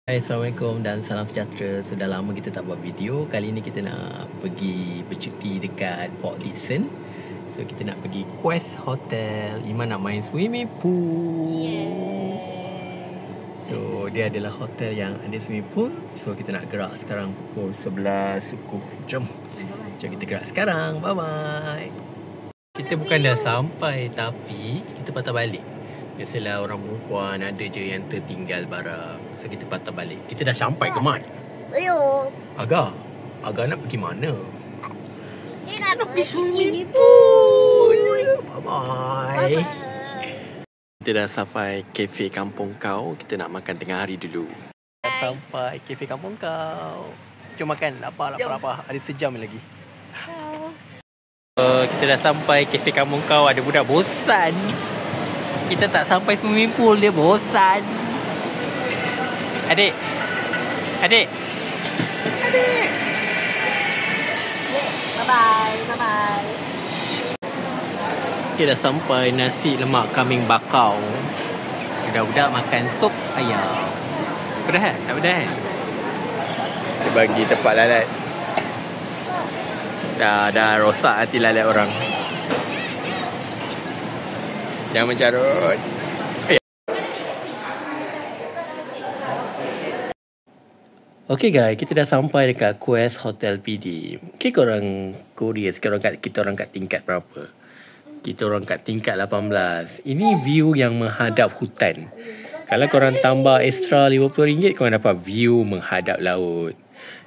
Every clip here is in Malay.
Hai, Assalamualaikum dan salam sejahtera. Sudah lama kita tak buat video. Kali ni kita nak pergi bercuti dekat Port Dickson. So kita nak pergi Quest Hotel. Iman nak main swimming pool. So dia adalah hotel yang ada swimming pool. So kita nak gerak sekarang pukul 11 suku. Jom kita gerak sekarang. Bye bye. Kita bukan dah sampai, tapi kita patah balik. Biasalah orang perempuan ada je yang tertinggal barang. So kita patah balik. Kita dah sampai ke mana? Agak nak pergi mana? Kita nak pergi swimming pool. Bye-bye. Kita dah sampai Cafe Kampung Kau. Kita nak makan tengah hari dulu. Dah sampai Cafe Kampung Kau. Jom makan. Lapar. Ada sejam lagi. Kita dah sampai Cafe Kampung Kau. Ada budak bosan. Kita tak sampai swimming pool, dia bosan. Adik. Bye-bye. Kita dah sampai nasi lemak kambing bakau. Budak-budak makan sup ayam. Pedas kan? Tak pedas kan? Dia bagi tempat lalat. Dah rosak hati lalat orang. Jangan mencarut. Okay guys, kita dah sampai dekat Quest Hotel PD. Okay, korang Korea sekarang kita orang kat tingkat berapa? Kita orang kat tingkat 18. Ini view yang menghadap hutan. Kalau korang tambah extra RM50, korang dapat view menghadap laut.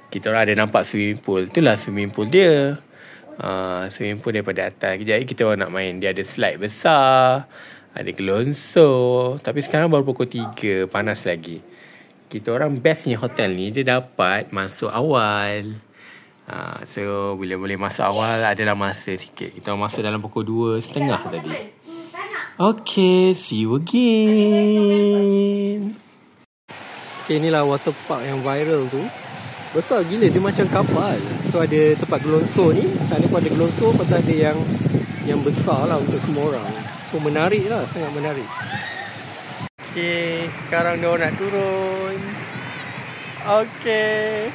Kita orang ada nampak swimming pool. Itulah swimming pool dia. Swimming pool daripada atas. Jadi kita orang nak main. Dia ada slide besar, ada gelonsor. Tapi sekarang baru pukul 3, panas lagi. Kita orang bestnya hotel ni, dia dapat masuk awal. So bila boleh masuk awal, adalah masa sikit. Kita orang masuk dalam pukul 2:30 tadi. Okay, see you again. Okay, inilah water park yang viral tu. Besar gila, dia macam kapal. So ada tempat gelonsor ni. Sana pun ada gelonsor, lepas tu ada yang besar lah untuk semua orang. So menarik lah, sangat menarik. Okay, sekarang dia nak turun. Okay.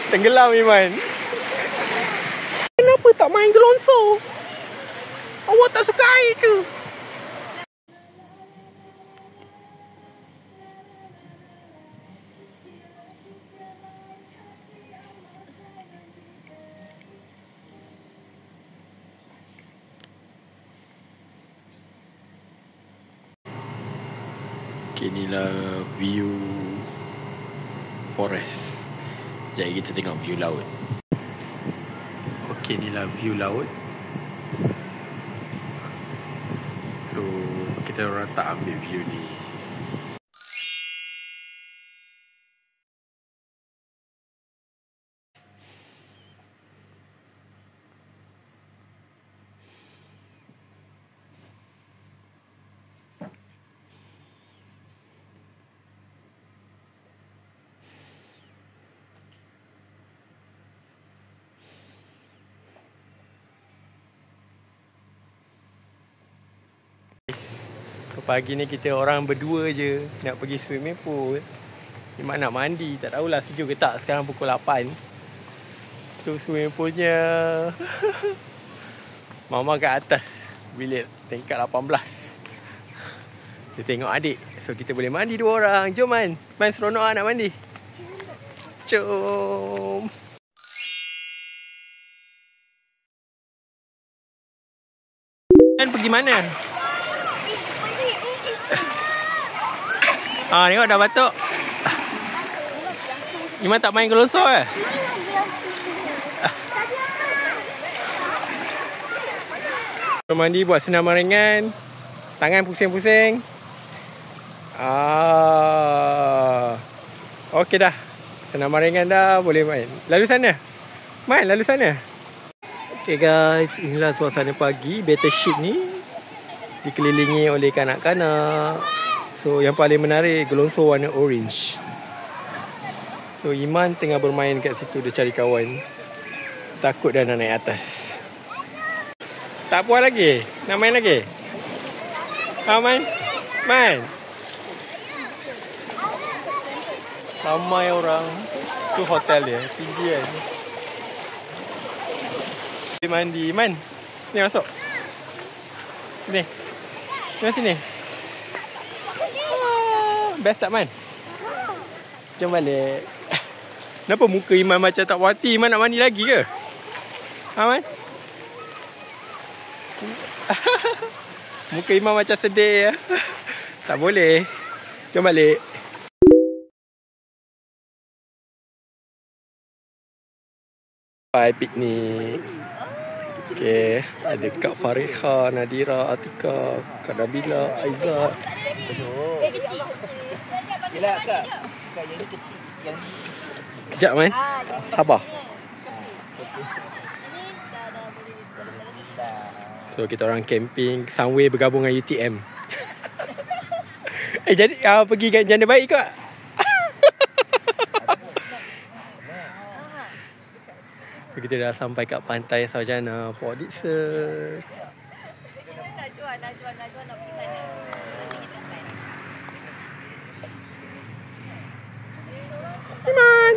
Tenggelam Iman. Kenapa tak main gelonsor? Awak tak suka air ke? Okay, inilah view forest. Jadi kita tengok view laut. Okay, inilah view laut. So kita orang tak ambil view ni. Pagi ni kita orang berdua je nak pergi swimming pool. Iman nak mandi, tak tahulah sejuk ke tak. Sekarang pukul 8. Tu swimming poolnya. Mama kat atas bilik tingkat 18. Dia tengok adik. So kita boleh mandi 2 orang. Jom Man seronok lah nak mandi. Jom. Man pergi mana? Tengok dah batuk. Iman tak main gelonsor eh? Mandi buat senaman ringan. Tangan pusing-pusing. Okey dah. Senaman ringan dah, boleh main. Lalu sana. Okay guys, inilah suasana pagi. Battleship ni dikelilingi oleh kanak-kanak. So yang paling menarik, gelonsor warna orange. So Iman tengah bermain kat situ, dia cari kawan. takut dah nak naik atas. Tak puas lagi? Nak main lagi? Main? Main? Ramai orang. Tu hotel dia, tinggi kan. Mandi, Man. Sini masuk. Sini. Sini. Best tak, Man? Jom balik. Kenapa muka Iman macam tak puas hati? Iman nak mandi lagi ke? Ha, Man? Muka Iman macam sedih ya. Tak boleh. Jom balik. Bye piknik. Okay. Ada Kak Fariha, Nadira, Atika, Kak Nabila, Aizat. Yelah Kak. Kak yang ni kecil. Yang ni kecil. Kejap, Man. Sabar. So kita orang camping, Sunway bergabung dengan UTM. Jadi pergi kan janda baik kak? Kita dah sampai kat pantai Sarjana, Port Dickson. Najwa nak pergi sana. Nanti kita plan. Iman.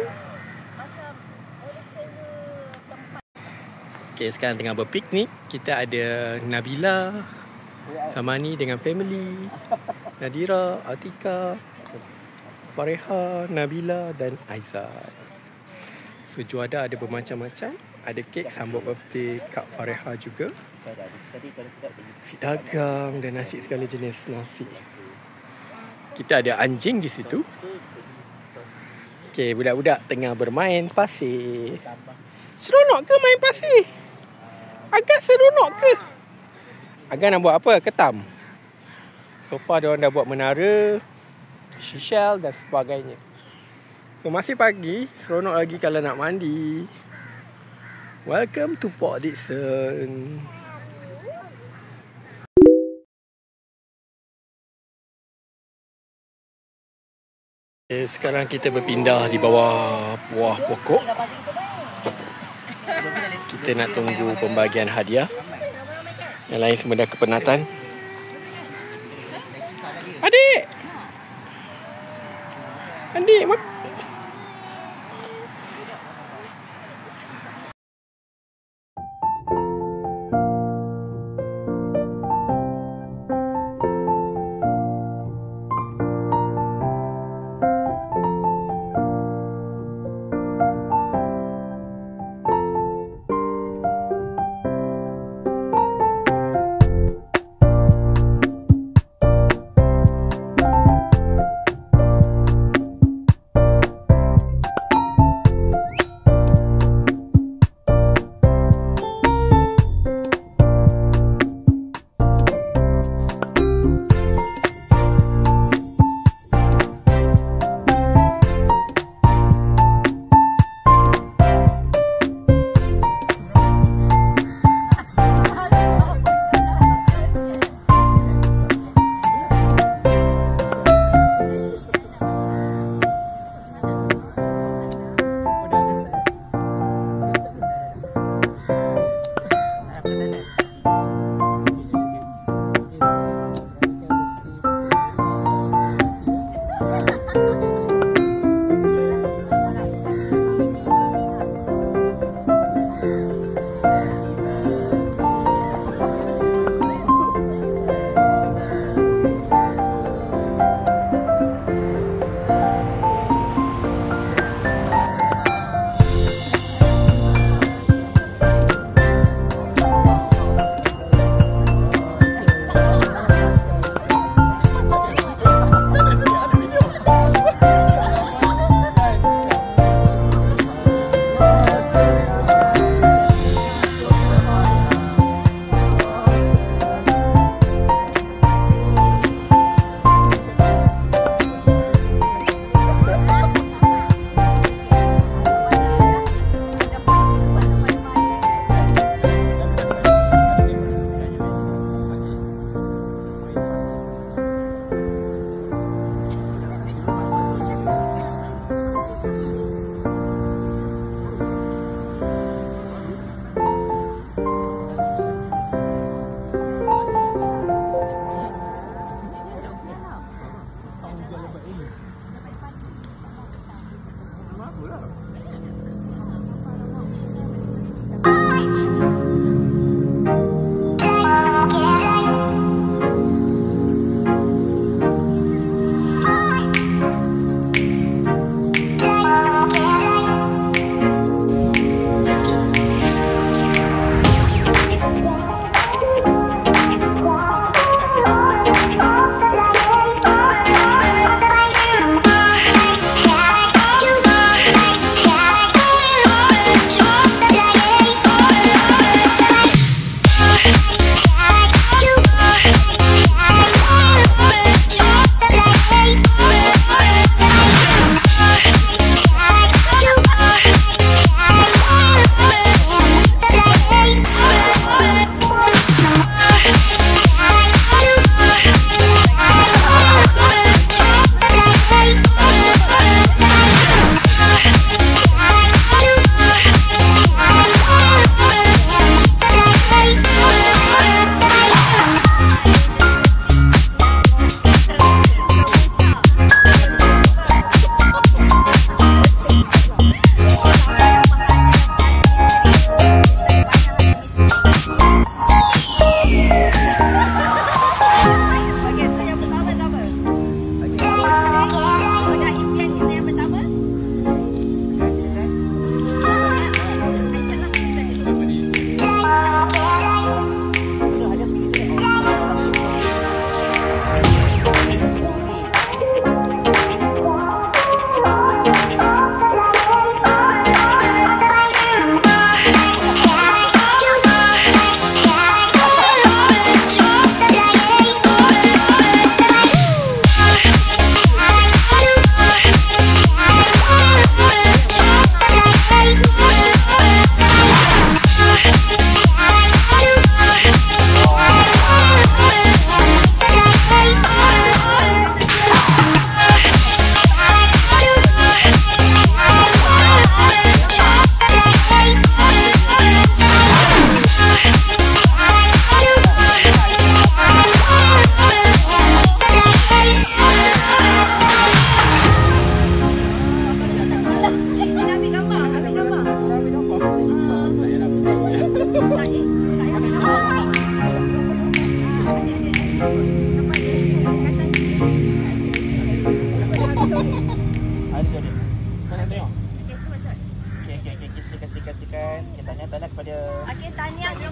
Macam ada sewa tempat. Okay, sekarang tengah berpiknik. Kita ada Nabila sama ni dengan family. Nadira, Atika, Fariha, Nabila dan Aizat. So juada ada bermacam-macam. Ada kek sambut birthday Kak Fariha juga. Nasi dagang dan nasi segala jenis nasi. Kita ada anjing di situ. Okay, budak-budak tengah bermain pasir. Seronok ke main pasir? Agak seronok ke? Agak nak buat apa? Ketam. So far diorang dah buat menara, seashell dan sebagainya. So masih pagi, seronok lagi kalau nak mandi. Welcome to Port Dickson. Okay, sekarang kita berpindah di bawah buah pokok. Kita nak tunggu pembagian hadiah. Yang lain semua dah kepenatan. Adik! Adik,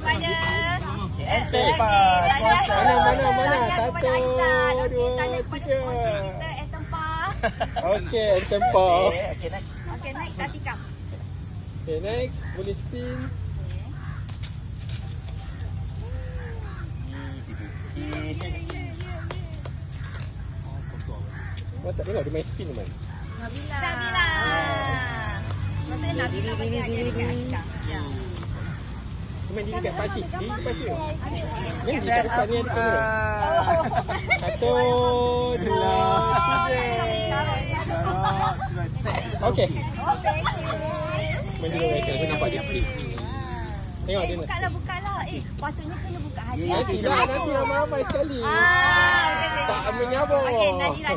mana? Enter pas. Mana? Kepada Aizat. Satu, Okey, dua, tanya kepada tiga. sponsor kita Tempah. Okey, tempat. Okay, next. Okey, next Atika. Okay, next. Boleh spin. Oh, tak adalah. Dia main spin teman. Nabila. Maksudnya Nabila bagi hadiah dekat Atika. Ya. Dia main diri kat Pakcik. Diri kat Pakcik. Main diri Set kat depan ni ada kamera. Satu, dua, tiga. Okey. Oh, thank you. Main dulu guys. Aku nampak dia spin. Tengok dia nak. Bukalah. Patutnya kena buka hadiah. Tidak, nanti ramai sekali. Ah, okey. Tak menyabur. Okey, Nadira.